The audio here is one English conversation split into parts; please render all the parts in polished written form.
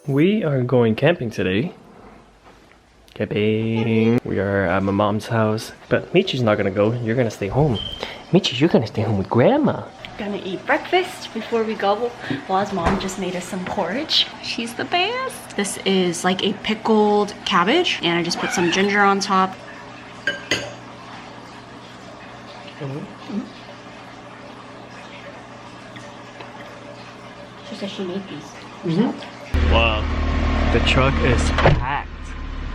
We are going camping today. Camping. We are at my mom's house. But Michi's not gonna go. You're gonna stay home. Michi, you're gonna stay home with Grandma. Gonna eat breakfast before we go. Wah's mom just made us some porridge. She's the best. This is like a pickled cabbage, and I just put some ginger on top. She said she made these. Wow, the truck is packed.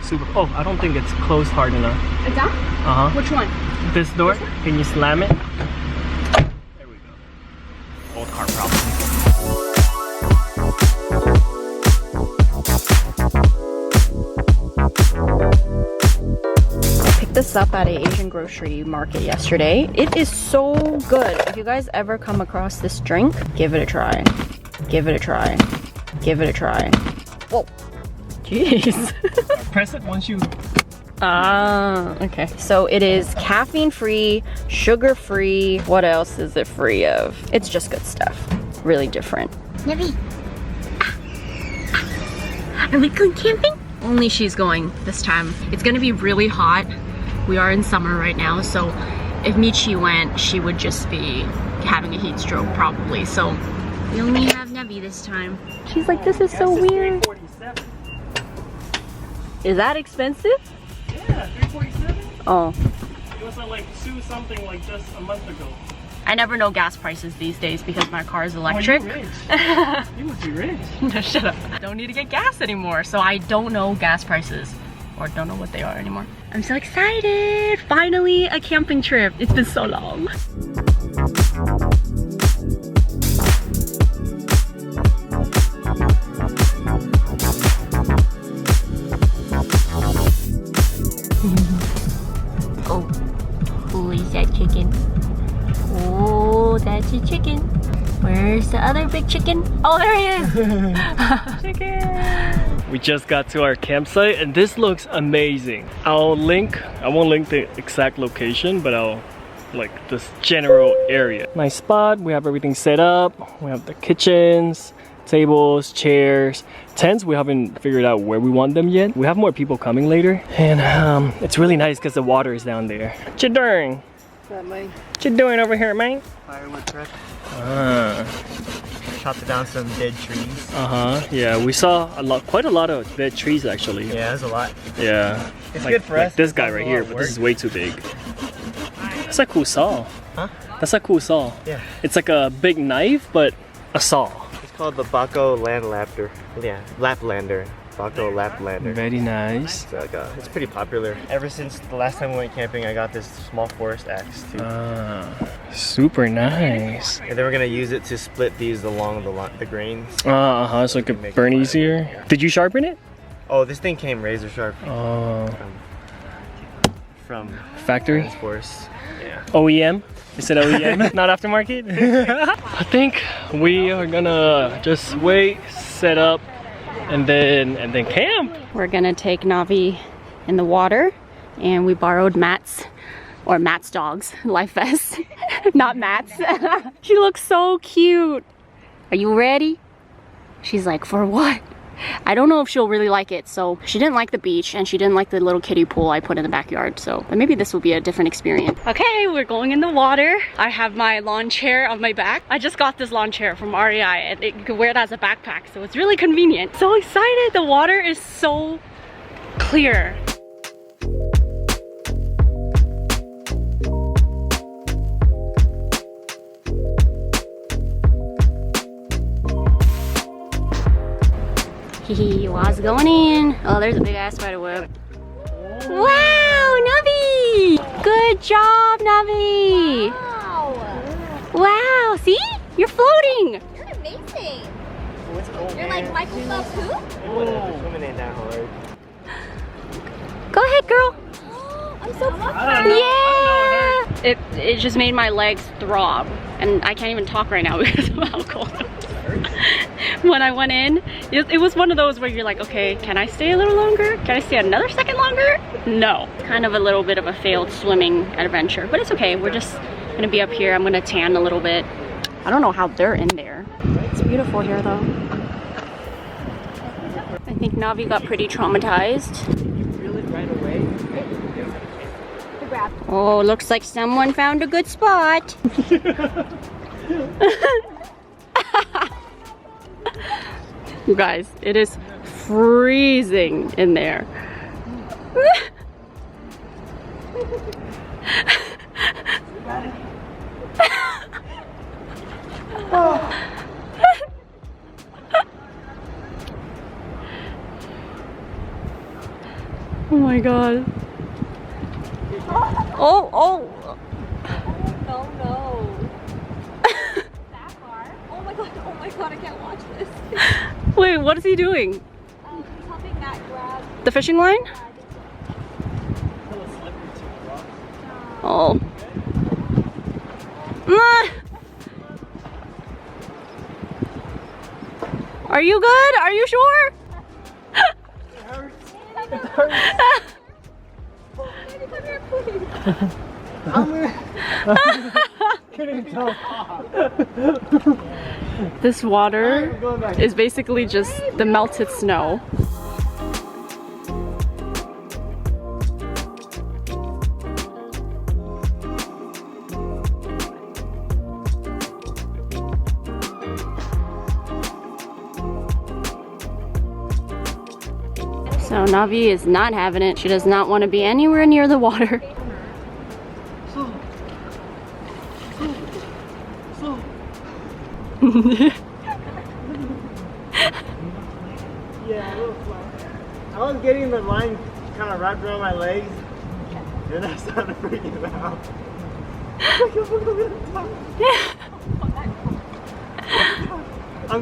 Super. Oh, I don't think it's closed hard enough. It's on? Which one? This door. Can you slam it? There we go. Old car problem. I picked this up at an Asian grocery market yesterday. It is so good. If you guys ever come across this drink, give it a try. Give it a try. Give it a try. Whoa. Jeez. Press it once you... Ah, okay. So it is caffeine-free, sugar-free. What else is it free of? It's just good stuff. Really different. Navi. Are we going camping? Only she's going this time. It's gonna be really hot. We are in summer right now, so if Michi went, she would just be having a heat stroke probably. So we only have Navi this time. She's like, this is so weird. Is that expensive? Yeah, $3.47. Oh. It was like something like just a month ago. I never know gas prices these days because my car is electric. Oh, you're rich. You must be rich. No, shut up. Don't need to get gas anymore, so I don't know gas prices. Or don't know what they are anymore. I'm so excited! Finally, a camping trip. It's been so long. Oh, who is that chicken? Oh, that's a chicken. Where's the other big chicken? Oh, there he is! Chicken! We just got to our campsite and this looks amazing. I won't link the exact location, but I'll like this general area. Nice spot, we have everything set up. We have the kitchens, tables, chairs, tents. We haven't figured out where we want them yet. We have more people coming later. And it's really nice because the water is down there. What you doing? What's up, man? What you doing over here, man? Firewood prep. Ah. Chopped down some dead trees. Yeah, we saw quite a lot of dead trees actually. Yeah, there's a lot. Yeah. It's good for us. Like this guy right here, but this is way too big. That's a cool saw. Huh? That's a cool saw. Yeah. It's like a big knife, but a saw. It's called the Baco Landlapter. Yeah, Laplander. Baco Laplander. Very nice. So, it's pretty popular. Ever since the last time we went camping, I got this small forest axe too. Super nice. And then we're gonna use it to split these along the grains. So it could burn easier. Did you sharpen it? Oh, this thing came razor sharp. Oh. From factory? Force. Yeah. OEM? Is it OEM? Not aftermarket? I think we are gonna just wait, set up, and then camp. We're gonna take Navi in the water, and we borrowed Matt's dog's life vest. Not Matt's. She looks so cute. Are you ready? She's like, for what? I don't know if she'll really like it. So she didn't like the beach and she didn't like the little kiddie pool I put in the backyard. So but maybe this will be a different experience. Okay, we're going in the water. I have my lawn chair on my back. I just got this lawn chair from REI and you can wear it as a backpack. So it's really convenient. So excited. The water is so clear. What's going in? Oh, there's a big ass spider web. Wow, Navi! Good job, Navi! Wow! Wow, see? You're floating! You're amazing! What's cold? You're like Michael Phelps who? Swimming ain't that hard. Go ahead, girl! I'm so proud. Yeah! It just made my legs throb. And I can't even talk right now because of how cold it was. When I went in, it was one of those where you're like, okay, can I stay a little longer? Can I stay another second longer? No. Kind of a little bit of a failed swimming adventure, but it's okay. We're just gonna be up here. I'm gonna tan a little bit. I don't know how they're in there. It's beautiful here though. I think Navi got pretty traumatized. You feel it right away. Oh, looks like someone found a good spot. You guys, it is freezing in there. Oh my god. Oh, oh. No, no. That far? Oh my god, I can't watch this. Wait, what is he doing? He's helping Matt grab. The fishing line? Oh. Ah. Are you good? Are you sure? This water is basically just the melted snow. So Navi is not having it. She does not want to be anywhere near the water. Yeah, a little flat. I was getting the line kind of wrapped around my legs, and I started freaking out.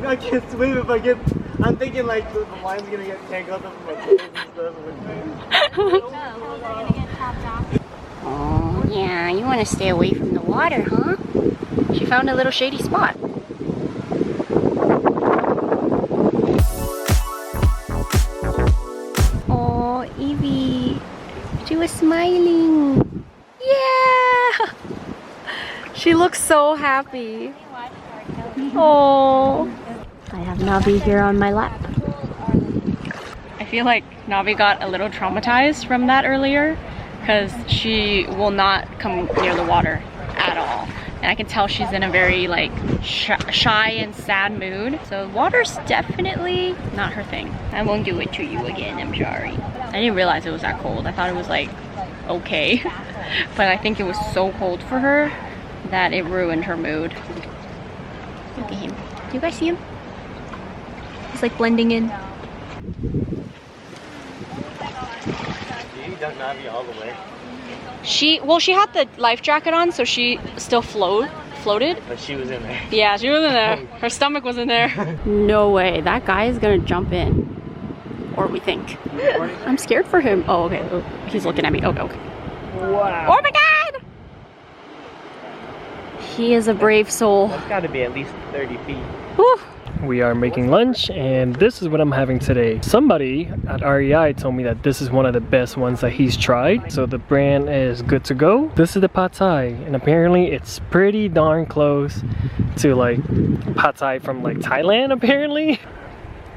I can't swim if I get. I'm thinking like the line's gonna get tangled up in my toes and stuff. Oh, yeah, you want to stay away from the water, huh? She found a little shady spot. Oh, Evie, she was smiling. Yeah! She looks so happy. Oh. I have Navi here on my lap. I feel like Navi got a little traumatized from that earlier because she will not come near the water at all. And I can tell she's in a very like shy and sad mood. So water's definitely not her thing. I won't do it to you again, I'm sorry. I didn't realize it was that cold. I thought it was like okay. But I think it was so cold for her that it ruined her mood. Look at him. Do you guys see him? He's like blending in. You dug Navi all the way. She had the life jacket on, so she still floated. But she was in there. Yeah, she was in there. Her stomach was in there. No way, that guy is gonna jump in. Or we think. I'm scared for him. Oh, okay. Oh, he's looking at me. Okay, okay. Wow. Oh my god! He is a brave soul. That's gotta be at least 30 feet. Whew. We are making lunch and this is what I'm having today. Somebody at REI told me that this is one of the best ones that he's tried. So the brand is good to go. This is the pad thai and apparently it's pretty darn close to like pad thai from like Thailand apparently.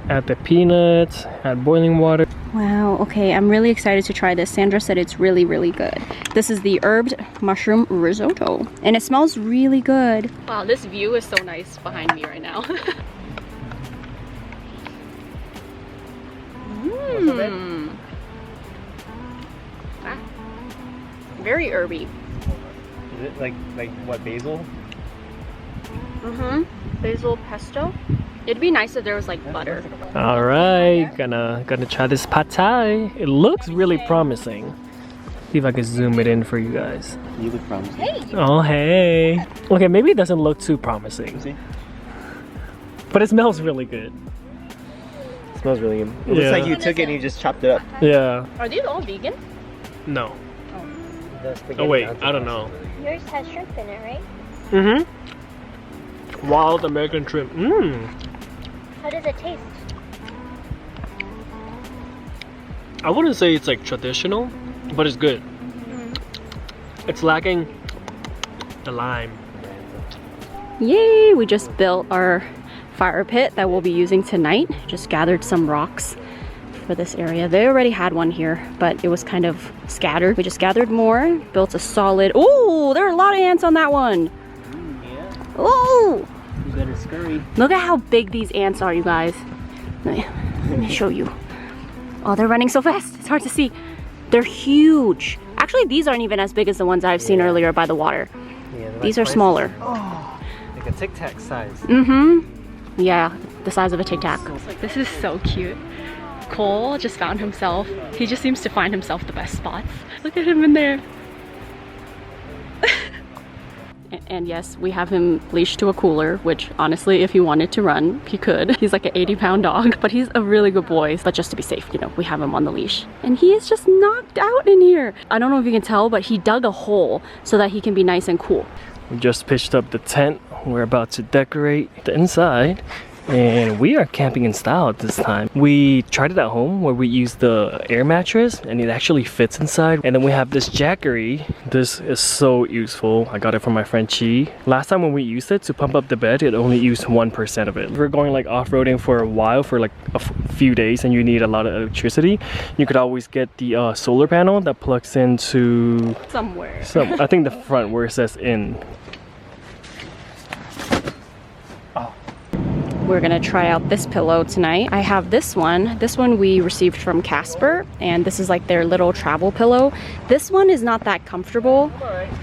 Add the peanuts, add boiling water. Wow, okay, I'm really excited to try this. Sandra said it's really, really good. This is the herbed mushroom risotto and it smells really good. Wow, this view is so nice behind me right now. Ah, very herby. Is it like what, basil? Mm-hmm. Basil pesto. It'd be nice if there was like butter. All right, gonna try this pad thai. It looks really promising. See if I can zoom it in for you guys. You look promising. Oh, hey. Okay, maybe it doesn't look too promising. See? But it smells really good. It smells really good. It looks like you took it and you just chopped it up. Yeah. Are these all vegan? No. The spaghetti Oh wait, mountain I don't know. Yours has shrimp in it, right? Mm-hmm. Wild American shrimp. Mmm. How does it taste? I wouldn't say it's like traditional, but it's good. It's lacking the lime. Yay! We just built our fire pit that we'll be using tonight. Just gathered some rocks for this area. They already had one here, but it was kind of scattered. We just gathered more, built a solid. Oh, there are a lot of ants on that one. Yeah. Oh, You better scurry. look at how big these ants are, you guys. Let me show you. Oh, they're running so fast. It's hard to see. They're huge. Actually, these aren't even as big as the ones I've seen earlier by the water. Yeah, These are smaller. Oh, like a Tic Tac size. Mm-hmm. Yeah, the size of a Tic Tac. This is so cute. Cole just found himself. He just seems to find himself the best spots. Look at him in there. And yes, we have him leashed to a cooler, which honestly, if he wanted to run, he could. He's like an 80-pound dog, but he's a really good boy. But just to be safe, you know, we have him on the leash. And he is just knocked out in here. I don't know if you can tell, but he dug a hole so that he can be nice and cool. We just pitched up the tent. We're about to decorate the inside. And we are camping in style at this time. We tried it at home where we used the air mattress and it actually fits inside. And then we have this jackery. This is so useful. I got it from my friend Chi. Last time when we used it to pump up the bed, it only used 1% of it. If we're going like off-roading for a while, for like a few days, and you need a lot of electricity, you could always get the solar panel that plugs into Somewhere. I think the front where it says in. We're gonna try out this pillow tonight. I have this one. This one we received from Casper, and this is like their little travel pillow. This one is not that comfortable,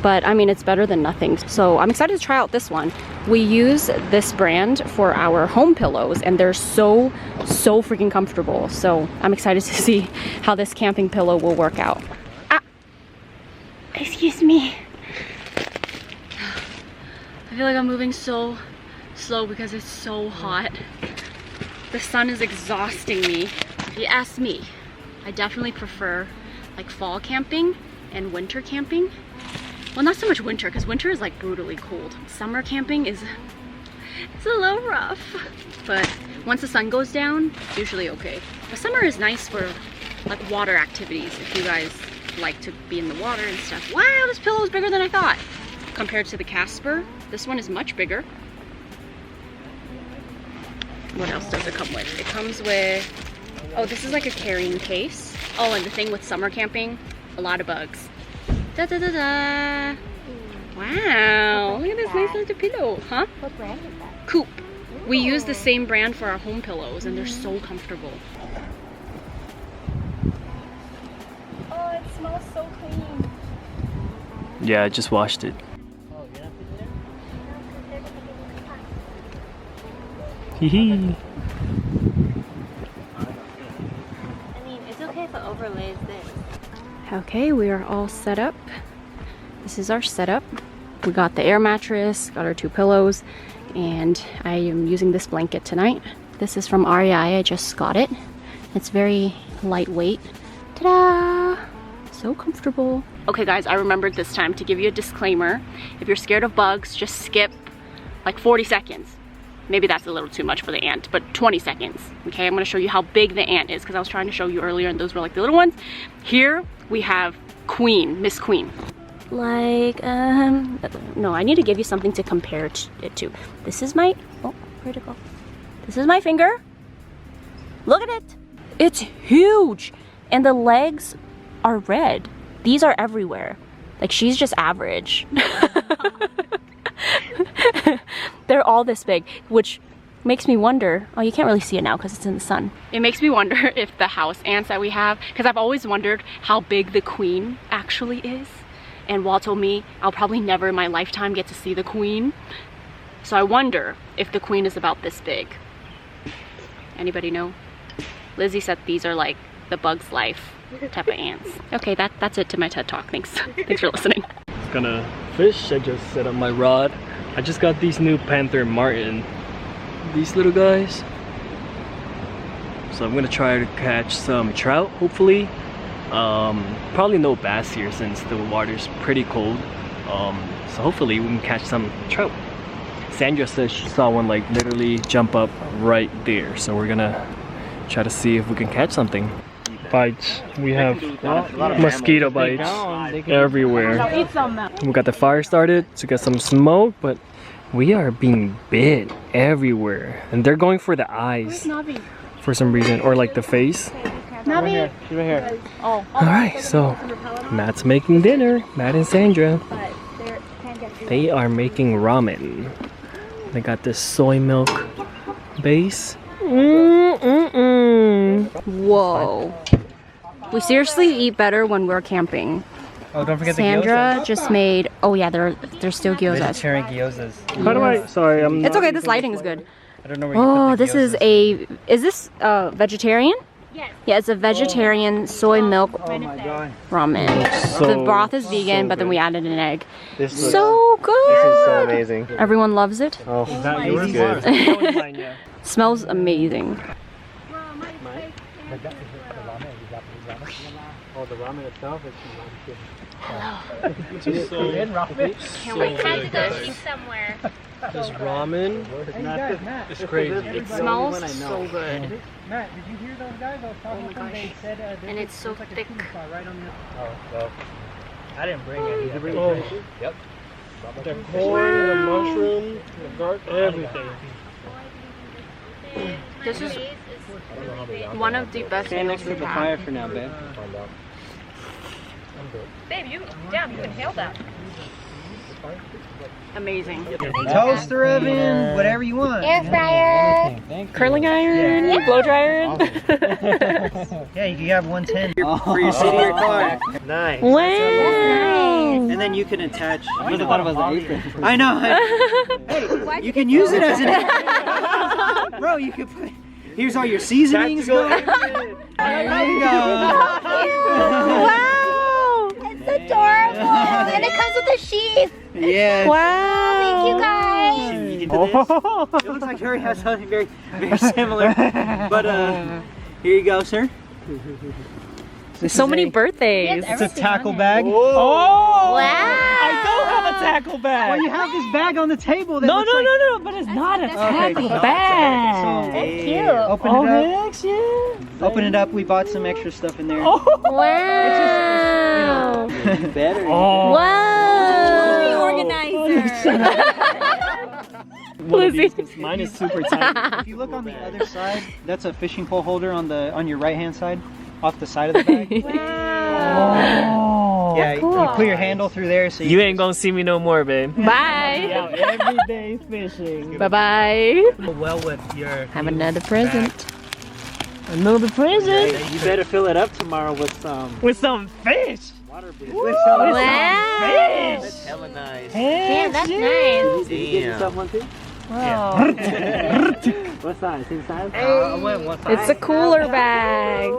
but I mean, it's better than nothing. So I'm excited to try out this one. We use this brand for our home pillows, and they're so freaking comfortable. So I'm excited to see how this camping pillow will work out. Ah, excuse me. I feel like I'm moving so slow because it's so hot. The sun is exhausting me. If you ask me, I definitely prefer like fall camping and winter camping. Well, not so much winter, because winter is like brutally cold. Summer camping it's a little rough, but once the sun goes down, it's usually okay. But summer is nice for like water activities if you guys like to be in the water and stuff. Wow, this pillow is bigger than I thought. Compared to the Casper, this one is much bigger. What else does it come with? It comes with, oh, this is like a carrying case. Oh, and the thing with summer camping, a lot of bugs. Da da da da. Wow, look at this nice little pillow, huh? What brand is that? Coop. We use the same brand for our home pillows, and they're so comfortable. Oh, it smells so clean. Yeah, I just washed it. Oh, you're not putting it there? Hee. I mean, it's okay if it overlays this. Okay, we are all set up. This is our setup. We got the air mattress, got our 2 pillows, and I am using this blanket tonight. This is from REI, I just got it. It's very lightweight. Ta-da! So comfortable. Okay guys, I remembered this time to give you a disclaimer. If you're scared of bugs, just skip like 40 seconds. Maybe that's a little too much for the ant, but 20 seconds. Okay, I'm gonna show you how big the ant is because I was trying to show you earlier and those were like the little ones. Here we have Queen, Miss Queen. Like, no, I need to give you something to compare it to. This is my, oh, where'd it go? This is my finger. Look at it. It's huge. And the legs are red. These are everywhere. Like, she's just average. They're all this big, which makes me wonder, oh, you can't really see it now because it's in the sun. It makes me wonder if the house ants that we have, because I've always wondered how big the queen actually is. And Walt told me I'll probably never in my lifetime get to see the queen. So I wonder if the queen is about this big. Anybody know? Lizzie said these are like the Bug's Life type of ants. Okay, that's it to my TED Talk. Thanks. Thanks for listening. Gonna fish. I just set up my rod. I just got these new Panther Martin, these little guys, so I'm gonna try to catch some trout, hopefully. Probably no bass here since the water's pretty cold, so hopefully we can catch some trout. Sandra says she saw one like literally jump up right there, so we're gonna try to see if we can catch something. Bites. We have mosquito bites everywhere. We got the fire started to get some smoke, but we are being bit everywhere. And they're going for the eyes for some reason, or like the face. Navi. She's right here. Oh. Alright, so Matt's making dinner. Matt and Sandra. They are making ramen. They got this soy milk base. Whoa. We seriously eat better when we're camping. Oh, don't forget Sandra just made. Oh yeah, there's still the gyozas. vegetarian gyozas. How do I? Sorry, I'm. It's okay. This lighting is good. I don't know where you Oh, put the this is gyozas. Is this vegetarian? Yes. Yeah, it's a vegetarian soy milk Oh my god. ramen. So- The broth is vegan, so but then we good. added an egg. This looks, So good. this is so amazing. Everyone loves it. Oh, That yours? good. That was mine, yeah. Smells amazing. Oh, the ramen itself is Can't wait to go eat somewhere. This ramen is crazy. It smells I know. so good. Matt, did you hear those guys? I was talking to them. They said And it's so thick. right on the. Oh, well. I didn't bring it. Did you bring Oh. it? Yep. The corn, the mushroom, the garlic, everything. This is one of the best Stand meals next to we've the had. fire for now, babe. Babe, you inhaled that. Amazing. Toaster oven, whatever you want. Air fryer. Curling iron, blow dryer. Yeah, you can have 110 for your city or car. Nice. Wow. And then you can attach. I thought it was an apron. I know. Hey, you can use it as an apron. Bro, you can put. Here's all your seasonings. There you go. Wow. It's adorable. And it comes with a sheath. Yeah. Wow. Thank you guys. It looks like Harry has something very, very similar. But here you go, sir. So many birthdays. It's a tackle bag. Oh! Wow. I don't have a tackle bag. Well, you have this bag on the table. That No, looks no, like... no, no, but it's not a tackle Okay. bag. So, Cute. open Oh, it up. heck yeah. Open it up. We bought some extra stuff in there. Wow. Better. Oh. Wow. Organizer. One of these, 'cause mine is super tight. If you look on the other side, that's a fishing pole holder on your right hand side, off the side of the bag. Oh. Yeah, you put your handle through there, so You ain't gonna see me no more, babe. Bye. Out every day fishing. Bye bye. well with your. Have another present. Another present You better fill it up tomorrow with some with some fish. water beads. With some Wow. Fish. hella nice. Damn, that's nice. Did you get yourself one too? Wow. What size? Same size? It's a cooler bag.